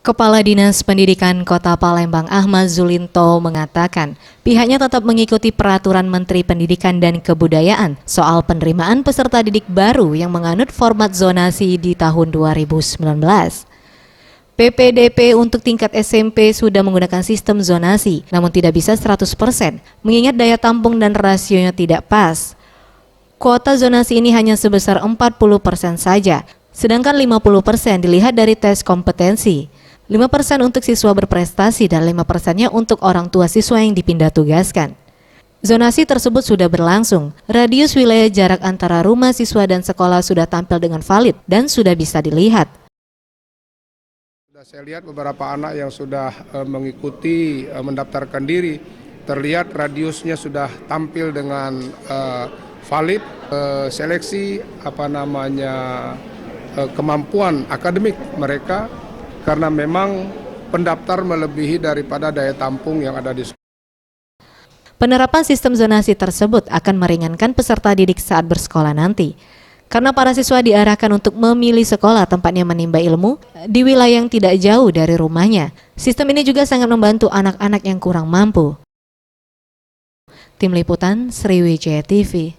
Kepala Dinas Pendidikan Kota Palembang Ahmad Zulinto mengatakan pihaknya tetap mengikuti peraturan Menteri Pendidikan dan Kebudayaan soal penerimaan peserta didik baru yang menganut format zonasi di tahun 2019. PPDP untuk tingkat SMP sudah menggunakan sistem zonasi, namun tidak bisa 100%, mengingat daya tampung dan rasionya tidak pas. Kuota zonasi ini hanya sebesar 40% saja, sedangkan 50% dilihat dari tes kompetensi. 5% untuk siswa berprestasi dan 5%-nya untuk orang tua siswa yang dipindah tugaskan. Zonasi tersebut sudah berlangsung. Radius wilayah jarak antara rumah siswa dan sekolah sudah tampil dengan valid dan sudah bisa dilihat. Saya lihat beberapa anak yang sudah mengikuti mendaftarkan diri, terlihat radiusnya sudah tampil dengan valid. Seleksi kemampuan akademik mereka, karena memang pendaftar melebihi daripada daya tampung yang ada di sekolah. Penerapan sistem zonasi tersebut akan meringankan peserta didik saat bersekolah nanti, karena para siswa diarahkan untuk memilih sekolah tempatnya menimba ilmu di wilayah yang tidak jauh dari rumahnya. Sistem ini juga sangat membantu anak-anak yang kurang mampu. Tim Liputan Sriwijaya TV.